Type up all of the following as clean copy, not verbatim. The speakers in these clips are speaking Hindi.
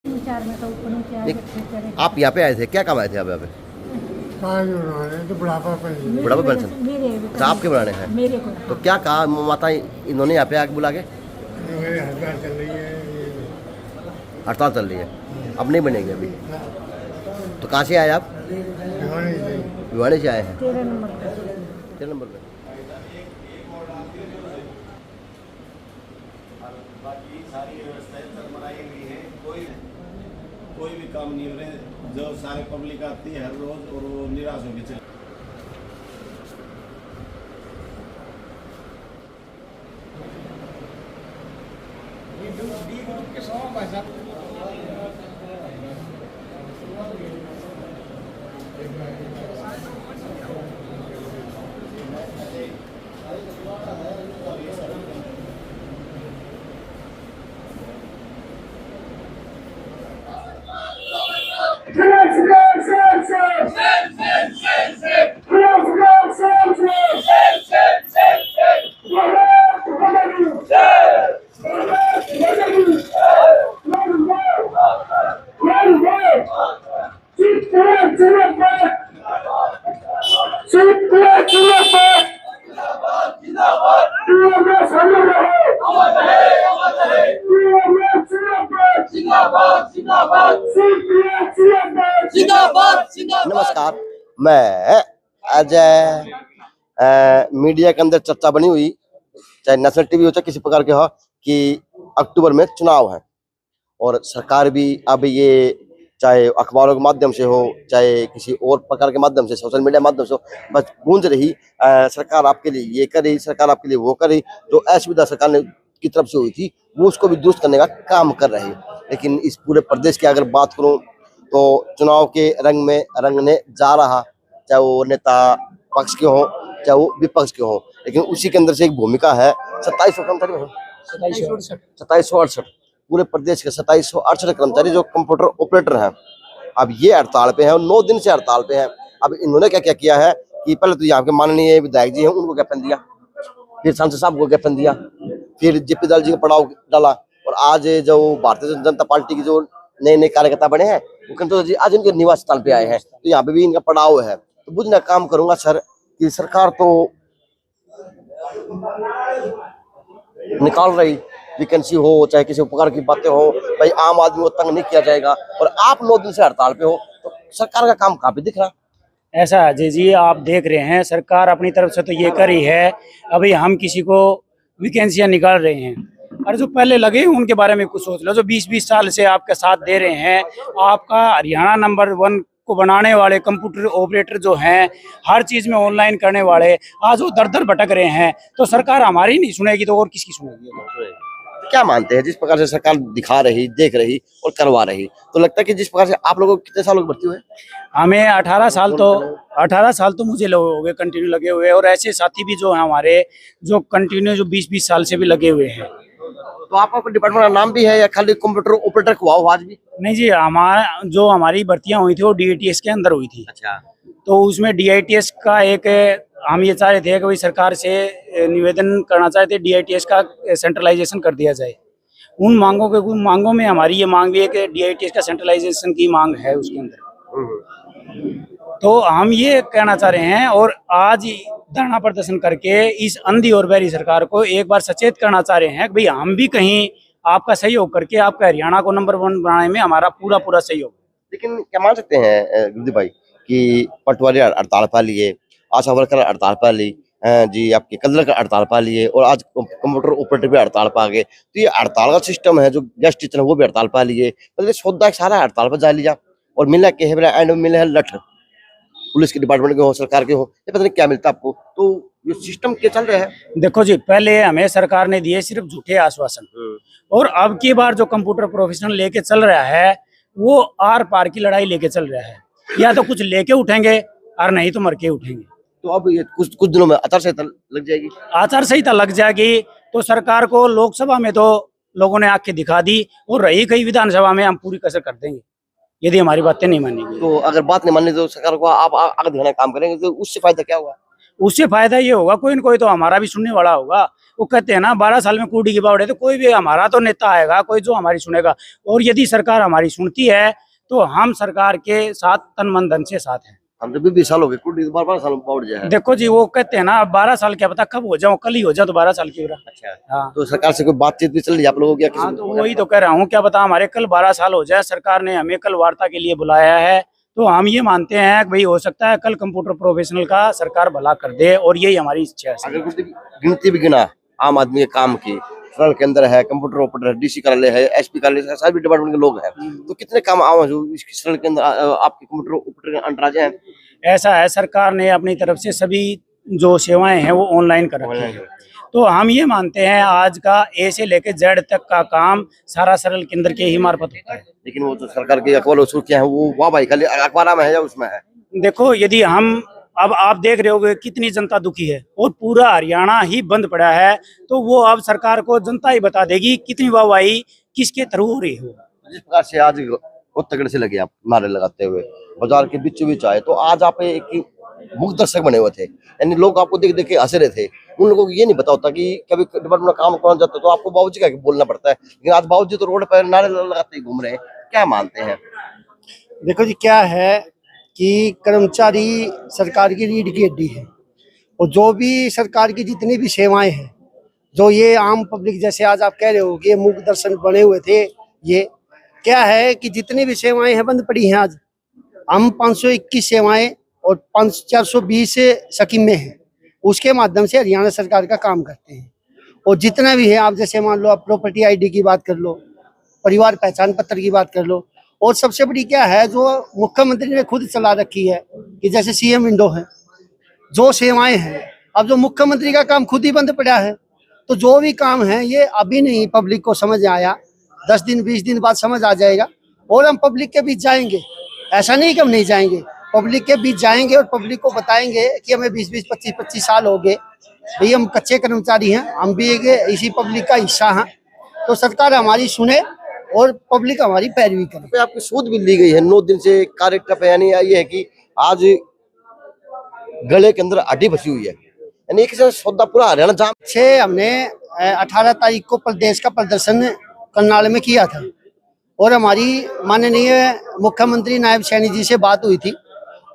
विचार में तो ऊपर नीचे आए थे। आप यहाँ पे आए थे, क्या काम आए थे आप यहाँ पे? तो बुढ़ापा पेंशन। बुढ़ापा पेंशन? मेरे अच्छा, आपके बनाने हैं? मेरे को। तो क्या कहा माता इन्होंने यहाँ पे आके बुला के? हड़ताल चल रही है। हड़ताल चल रही है, अब नहीं बनेगी अभी। तो कहाँ से आए आप? भिवानी से आए हैं। 13 नंबर पे। 13 नंबर पे। बाकी सारी व्यवस्थाएं चरमराई हुई है, कोई भी काम नहीं हो रहे। जो सारे पब्लिक आती है हर रोज और वो निराश होकर चले। नमस्कार, मैं अजय। मीडिया के अंदर चर्चा बनी हुई, चाहे नेशनल टीवी हो चाहे किसी प्रकार के हो, कि अक्टूबर में चुनाव है और सरकार भी अब ये चाहे अखबारों के माध्यम से हो चाहे किसी और प्रकार के माध्यम से, सोशल मीडिया माध्यम से हो, बस गूंज रही सरकार आपके लिए ये करी, सरकार आपके लिए वो करी। जो असुविधा सरकार ने की तरफ से हुई थी वो उसको भी दुरुस्त करने का काम कर रही। लेकिन इस पूरे प्रदेश की अगर बात करूं तो चुनाव के रंग में रंगने जा रहा, चाहे वो नेता पक्ष के हो चाहे वो विपक्ष के हो, लेकिन उसी के अंदर से एक भूमिका है 2768 पूरे प्रदेश के 2768 कर्मचारी जो कंप्यूटर ऑपरेटर हैं, अब ये हड़ताल पे हैं और 9 दिन से हड़ताल पे हैं। अब इन्होंने क्या क्या किया है कि पहले तो यहाँ के माननीय विधायक जी हैं उनको ज्ञापन दिया, फिर सांसद साहब को ज्ञापन दिया, फिर जेपी दल जी को पड़ाव डाला, और आज जो भारतीय जनता पार्टी की जो नए नए कार्यकर्ता बने हैं वो कंटोज जी आज इनके निवास स्थल पे आए हैं, तो यहाँ पे भी इनका पड़ाव है। तो बुझना काम करूंगा सर कि सरकार तो निकाल रही, वैकेंसी हो चाहे किसी प्रकार की बातें हो, भाई आम आदमी को तंग नहीं किया जाएगा, और आप 9 दिन से हड़ताल पे हो तो सरकार का काम कहाँ पे दिख रहा? ऐसा अजय जी आप देख रहे हैं, सरकार अपनी तरफ से तो ये कर रही है, अभी हम किसी को वैकेंसियां निकाल रहे हैं, और जो पहले लगे हैं उनके बारे में कुछ सोच लो। जो 20-20 साल से आपका साथ दे रहे हैं, आपका हरियाणा नंबर 1 को बनाने वाले कंप्यूटर ऑपरेटर जो हैं, हर चीज में ऑनलाइन करने वाले, आज वो दर दर भटक रहे हैं, तो सरकार हमारी नहीं सुनेगी तो और किसकी सुनेगी? क्या मानते हैं जिस प्रकार से सरकार दिखा रही, देख रही और करवा रही, तो लगता है कि जिस प्रकार से आप लोगों को कितने सालों की भर्ती हुए? हमें 18 साल तो मुझे हो गए कंटिन्यू लगे हुए, और ऐसे साथी भी जो हैं हमारे जो कंटिन्यू जो 20-20 साल से भी लगे हुए हैं। तो आपका डिपार्टमेंट का नाम भी है या खाली कंप्यूटर ऑपरेटर हुआ हो आज भी? नहीं जी, हमारी भर्तियां हुई थी वो DITS के अंदर हुई थी। अच्छा। तो उसमें DITS का एक हम ये चाह रहे थे कि भाई सरकार से निवेदन करना चाहते DITS का सेंट्रलाइजेशन कर दिया जाए। उन मांगों में हमारी ये मांग भी है कि DITS का सेंट्रलाइजेशन की मांग है उसके अंदर। तो हम ये कहना चाह रहे हैं, और आज धरना प्रदर्शन करके इस अंधी और बहरी सरकार को एक बार सचेत करना चाह रहे हैं कि भाई हम भी कहीं आपका सहयोग करके आपका हरियाणा को नंबर 1 बनाने में हमारा पूरा सहयोग। लेकिन क्या मान सकते हैं गुरुदेव भाई कि पटवारी हड़ताल पा लिए, आशा वर्कर हड़ताल पा ली, जी आपके कलर का हड़ताल पा लिए, और आज कंप्यूटर ऑपरेटर भी हड़ताल पा गए, तो ये हड़ताल का सिस्टम है। जो गेस्ट टीचर है वो भी हड़ताल पा लिए, मतलब सौदा सारा हड़ताल पर जा लिया, और मिला के एंड में मिले है लठ, पुलिस के डिपार्टमेंट के हो सरकार के हो, ये पता नहीं क्या मिलता आपको। तो ये सिस्टम क्या चल रहा है? देखो जी, पहले हमें सरकार ने दिए सिर्फ झूठे आश्वासन, और अब की बार जो कंप्यूटर प्रोफेशनल लेके चल रहा है वो आर पार की लड़ाई लेके चल रहा है, या तो कुछ लेके उठेंगे और नहीं तो मर के उठेंगे। तो अब ये कुछ दिनों में आचार संहिता लग जाएगी। आचार संहिता लग जाएगी तो सरकार को लोकसभा में तो लोगों ने आंखें दिखा दी, और रही गई विधानसभा में हम पूरी कसर कर देंगे यदि हमारी बातें नहीं मानेंगी। तो अगर बात नहीं मानी तो सरकार को आप आगे दिखाने का काम करेंगे, तो उससे फायदा क्या हुआ? उससे फायदा ये होगा, कोई न कोई तो हमारा भी सुनने वाला होगा। वो कहते हैं ना 12 साल में कूड़ी की बावड़े, तो कोई भी हमारा तो नेता आएगा, कोई जो हमारी सुनेगा। और यदि सरकार हमारी सुनती है तो हम सरकार के साथ तन मन धन से साथ हैं। हम तो 20 साल हो गए, कुछ 12 साल में पहुंच जाए। देखो जी, वो कहते हैं ना 12 साल क्या पता कब हो जाओ, कल ही हो जाओ तो 12 साल की हो रहा। अच्छा, हाँ तो सरकार से कोई बातचीत भी चल रही है आप लोगों की? हाँ, तो वही तो कह रहा हूँ, क्या पता हमारे कल 12 साल हो जाए। सरकार ने हमें कल वार्ता के लिए बुलाया है, तो हम ये मानते हैं कि भाई हो सकता है कल कंप्यूटर प्रोफेशनल का सरकार भला कर दे, और यही हमारी इच्छा है। अगर कुछ गिनती भी गिना आम आदमी के काम की, शरण के अंदर है, कंप्यूटर ऑपरेटर, डीसी कार्यालय है, एसपी कार्यालय, सारे डिपार्टमेंट के लोग हैं, तो कितने काम आम जो इसकी शरण के अंदर आपके कंप्यूटर ऑपरेटर के अंडर आ जाए? ऐसा है, सरकार ने अपनी तरफ से सभी जो सेवाएं हैं वो ऑनलाइन कर रखी है। तो हम ये मानते हैं आज का ए से लेकर जेड तक का काम सारा सरल केंद्र के ही मार्फत होता है। लेकिन वो तो सरकार की अखबार सुर्खियां हैं, वो वाह भाई खाली अखबार में है या उसमें है? देखो, यदि हम अब आप देख रहे होगे कितनी जनता दुखी है और पूरा हरियाणा ही बंद पड़ा है, तो वो अब सरकार को जनता ही बता देगी कितनी वाहवाही किसके थ्रू हो रही हो। जिस प्रकार से आज बहुत तगड़े से लगे आप नारे लगाते हुए बाजार के बीचों बीच आए, तो आज आप एक मुख्य दर्शक बने हुए थे, यानी लोग आपको देख देख के हंस रहे थे। उन लोगों को ये नहीं पता होता कि कभी डिपार्टमेंट में काम कौन जाता है तो आपको बाबूजी का बोलना पड़ता है, लेकिन आज बाबूजी तो रोड पर नारे लगाते ही घूम रहे हैं। क्या मानते हैं? देखो जी, क्या है कि कर्मचारी सरकार की रीढ़ की हड्डी है, और जो भी सरकार की जितनी भी सेवाएं हैं, जो ये आम पब्लिक, जैसे आज आप कह रहे हो कि ये मूक दर्शन बने हुए थे, ये क्या है कि जितनी भी सेवाएं हैं बंद पड़ी हैं। आज हम 521 सेवाएं और 420 स्कीम में हैं, उसके माध्यम से हरियाणा सरकार का काम करते हैं। और जितना भी है, आप जैसे मान लो आप प्रॉपर्टी आईडी की बात कर लो, परिवार पहचान पत्र की बात कर लो, और सबसे बड़ी क्या है जो मुख्यमंत्री ने खुद चला रखी है कि जैसे सीएम विंडो है, जो सेवाएं हैं, अब जो मुख्यमंत्री का काम खुद ही बंद पड़ा है, तो जो भी काम है ये अभी नहीं पब्लिक को समझ आया, 10 दिन 20 दिन बाद समझ आ जाएगा। और हम पब्लिक के बीच जाएंगे, ऐसा नहीं कि हम नहीं जाएंगे, पब्लिक के बीच जाएंगे और पब्लिक को बताएंगे कि हमें 20-20, 25-25 साल हो गए भाई, हम कच्चे कर्मचारी हैं, हम भी एक इसी पब्लिक का हिस्सा हैं, तो सरकार हमारी सुने और पब्लिक हमारी पैरवी करे। पे आपकी सूद भी ली गई है 9 दिन से कार्यक्रम, यानी ये है कि आज गले के अंदर हड्डी फंसी हुई है, यानी एक सौदा पूरा हरियाणा जाम। हमने 18 तारीख को प्रदेश का प्रदर्शन करनाल में किया था, और हमारी माननीय मुख्यमंत्री नायब सैनी जी से बात हुई थी,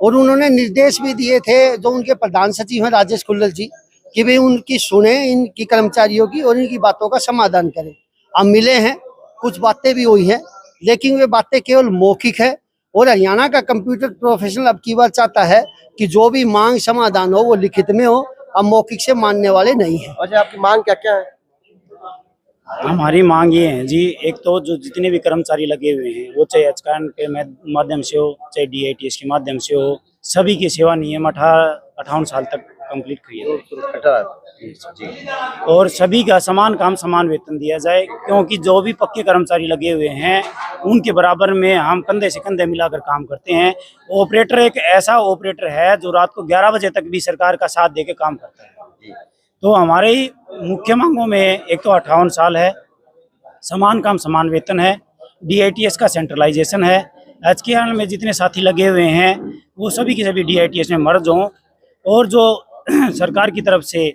और उन्होंने निर्देश भी दिए थे जो उनके प्रधान सचिव हैं राजेश खुल्लर जी, कि भाई उनकी सुने, इनकी कर्मचारियों की, और इनकी बातों का समाधान करें। हम मिले हैं, कुछ बातें भी हुई हैं, लेकिन वे बातें केवल मौखिक है। और हरियाणा का कंप्यूटर प्रोफेशनल अब की बार चाहता है कि जो भी मांग समाधान हो वो लिखित में हो, हम मौखिक से मानने वाले नहीं है। अच्छा, आपकी मांग क्या क्या है? हमारी मांग ये है जी, एक तो जो जितने भी कर्मचारी लगे हुए हैं, वो चाहे एचकान के माध्यम से हो, चाहे डीआईटीएस के माध्यम से हो, सभी की सेवा नियम 58 साल तक कंप्लीट किया जाए, और सभी का समान काम समान वेतन दिया जाए। क्योंकि जो भी पक्के कर्मचारी लगे हुए हैं उनके बराबर में हम कंधे से कंधे मिलाकर काम करते हैं। ऑपरेटर एक ऐसा ऑपरेटर है जो रात को 11 बजे तक भी सरकार का साथ देके काम करता है। तो हमारे मुख्य मांगों में एक तो 58 साल है, समान काम समान वेतन है, डीआईटीएस का सेंट्रलाइजेशन है, एचकेआर में जितने साथी लगे हुए हैं वो सभी के सभी डीआईटीएस में मर्ज हों, और जो सरकार की तरफ से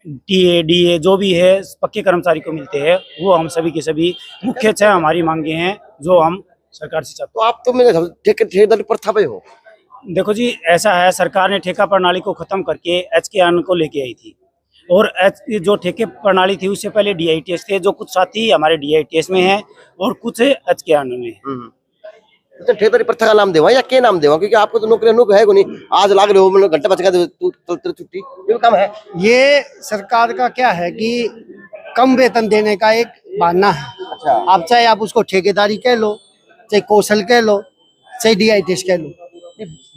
टीए डीए जो भी है पक्के कर्मचारी को मिलते हैं, वो हम सभी के सभी मुख्य 6 हमारी मांगे हैं जो हम सरकार से चाहते तो आप तो मेरे ठेकेदारी प्रथा पे हो। देखो जी, ऐसा है, सरकार ने ठेका प्रणाली को खत्म करके एचकेआर को लेके आई थी, और जो ठेके प्रणाली थी उससे पहले डीआईटीएस थे, जो कुछ साथी हमारे डीआईटीएस में हैं और कुछ एचकेआर में हैं। तो ठेकेदारी प्रथा का नाम देवा या क्या नाम देवा, क्योंकि आपको तो नौकरी है को नहीं, आज लाग रहे हो, मैंने घंटा बच गया छुट्टी, ये काम है। ये सरकार का क्या है कि कम वेतन देने का एक बहाना है। अच्छा, आप चाहे आप उसको ठेकेदारी कह लो, चाहे कौशल कह लो, चाहे डीआईटीएस कह लो।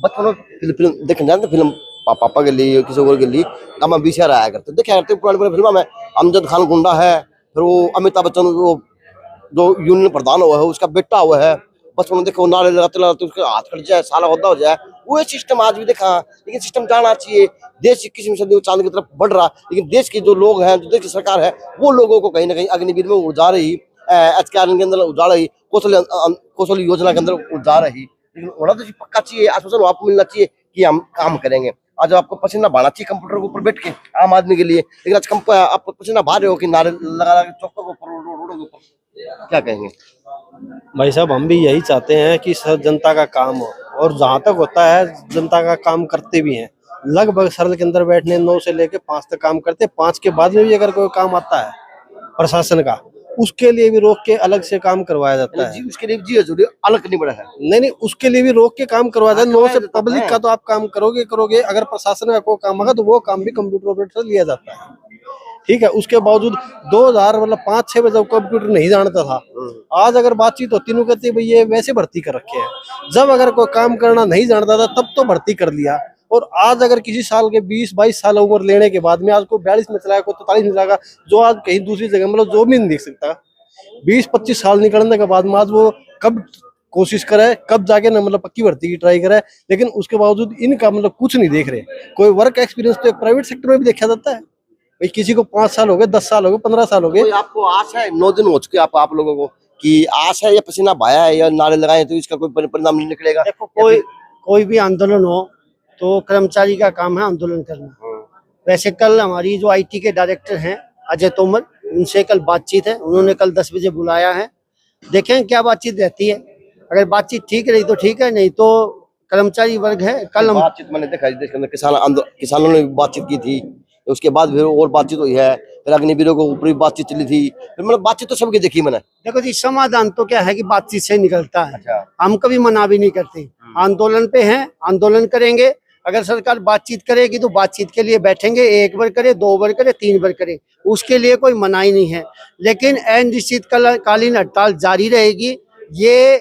बचपन फिल्म देखने जानते, फिल्म पापा के लिए किसी और के लिए हम बीसीआर आया करते, देखा करते पुरानी फिल्म में। अमजद खान गुंडा है, फिर वो अमिताभ बच्चन वो जो यूनियन प्रधान हुआ है उसका बेटा हुआ है, बस उन्होंने देखो नारे लगाते लगाते उसके हाथ कट जाए, साला होता हो जाए, वो सिस्टम आज भी देखा। लेकिन सिस्टम जाना चाहिए, देश किसी में चांद की तरफ बढ़ रहा, लेकिन देश के जो लोग हैं, जो देश की सरकार है, वो लोगों को कहीं ना कहीं अग्निवीर में उलझा रही, एचकेआर के अंदर उलझा रही, कौशल योजना के अंदर उलझा रही। लेकिन होना तो पक्का चाहिए, आश्वासन आपको मिलना चाहिए कि हम काम करेंगे। आज आपको पसीना बहाना चाहिए कंप्यूटर के ऊपर बैठ के आम आदमी के लिए, लेकिन आज आप पसीना बहा रहे हो कि नारे लगा के चौकों के ऊपर, रोडों के ऊपर, क्या कहेंगे? भाई साहब हम भी यही चाहते हैं कि सब जनता का काम हो, और जहाँ तक होता है जनता का काम करते भी हैं। लगभग सरल के अंदर बैठने 9 से लेके 5 तक काम करते, 5 के बाद में भी अगर कोई काम आता है प्रशासन का, उसके लिए भी रोक के अलग से काम करवाया जाता है। जी, उसके लिए जी जरूरी अलग नहीं बड़ा है। नहीं, उसके लिए भी रोक के काम करवाया जाता है। 9 से पब्लिक का तो आप काम करोगे, अगर प्रशासन का कोई काम होगा तो वो काम भी कंप्यूटर ऑपरेटर से लिया जाता है, ठीक है। उसके बावजूद 2000 मतलब 5-6 बजे कंप्यूटर नहीं जानता था, आज अगर बातचीत होती नहीं कहती भाई ये वैसे भर्ती कर रखे हैं। जब अगर कोई काम करना नहीं जानता था तब तो भर्ती कर लिया, और आज अगर किसी साल के 20-22 साल उम्र लेने के बाद में आज को 42 में चलाएगा, कोई 43 में चलाएगा, जो आज कहीं दूसरी जगह मतलब जो भी नहीं देख सकता, 20-25 साल निकलने के बाद में आज वो कब कोशिश करे, कब जाके ना मतलब पक्की भर्ती की ट्राई करे, लेकिन उसके बावजूद इनका मतलब कुछ नहीं देख रहे। कोई वर्क एक्सपीरियंस तो एक प्राइवेट सेक्टर में भी देखा जाता है भाई, किसी को 5 साल हो गए, 10 साल हो गए, 15 साल हो गए। आपको आस है 9 दिन हो चुके आप लोगों को कि आस है, या पसीना बहाया है या नारे लगाए तो इसका कोई परिणाम नहीं निकलेगा? देखो कोई भी आंदोलन हो तो कर्मचारी का काम है आंदोलन करना। वैसे कल हमारी जो IT के डायरेक्टर हैं अजय तोमर, उनसे कल बातचीत है, उन्होंने कल 10 बजे बुलाया है, देखें क्या बातचीत रहती है। अगर बातचीत ठीक रही तो ठीक है, नहीं तो कर्मचारी वर्ग है। कल हम बातचीत मैंने देखा देश के अंदर किसानों ने बातचीत की थी, उसके बाद फिर और बातचीत हुई है, फिर अग्निवीरों के ऊपर भी बातचीत चली थी, फिर मतलब बातचीत तो सबकी देखी मैंने। देखो जी, समाधान तो क्या है कि बातचीत से निकलता है। अच्छा। हम कभी मना भी नहीं करते, आंदोलन पे हैं, आंदोलन करेंगे। अगर सरकार बातचीत करेगी तो बातचीत के लिए बैठेंगे, 1 बार करे, 2 बार करे, 3 बार करे, उसके लिए कोई मनाही नहीं है। लेकिन अनिश्चितकालीन हड़ताल जारी रहेगी, ये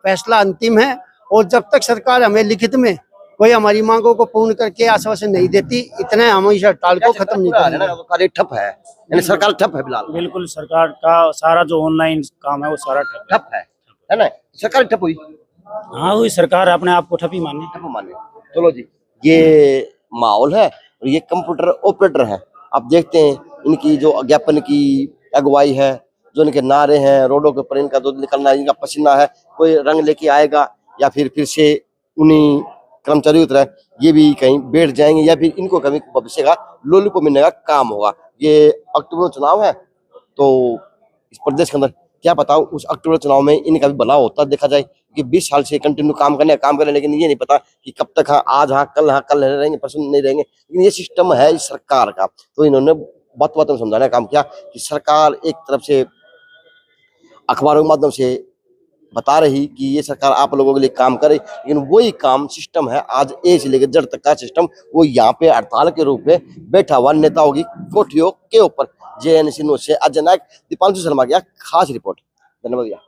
फैसला अंतिम है। और जब तक सरकार हमें लिखित में कोई हमारी मांगों को पूर्ण करके आश्वासन नहीं देती, इतने हम इस हड़ताल को खत्म नहीं करेंगे। कार्य ठप है, यानी सरकार ठप है फिलहाल। बिल्कुल, सरकार का सारा जो ऑनलाइन काम है वो सारा ठप है ना? सरकार ठप हुई, हाँ वही सरकार अपने आप को ठपी माने। ठप माने। चलो जी, ये माहौल है और ये कंप्यूटर ऑपरेटर है। आप देखते हैं इनकी जो ज्ञापन की अगुवाई है, जो इनके नारे हैं, रोडों के ऊपर इनका जो निकलना है, इनका पसीना है, कोई रंग लेके आएगा या फिर से उन्हीं कर्मचारी की तरह ये भी कहीं बैठ जाएंगे, या फिर इनको कभी भविष्य का लोलीपॉप मिलने का काम होगा। ये अक्टूबर में चुनाव है, तो इस प्रदेश के अंदर क्या बताऊं, उस अक्टूबर चुनाव में इनका भी भला होता देखा जाए कि 20 साल से कंटिन्यू काम करने, लेकिन ये नहीं पता कि कब तक आज कल रहेंगे, परसों नहीं रहेंगे। लेकिन ये सिस्टम है इस सरकार का, तो इन्होंने बात में समझाने का काम किया कि सरकार एक तरफ से अखबारों के माध्यम से बता रही कि ये सरकार आप लोगों के लिए काम करे, लेकिन वही काम सिस्टम है आज ए से लेकर जड़ तक का सिस्टम, वो यहाँ पे हड़ताल के रूप में बैठा हुआ नेताओं की कोठियों के ऊपर। JNC न्यूज़ से अजय नायक, दीपांशु शर्मा की खास रिपोर्ट। धन्यवाद।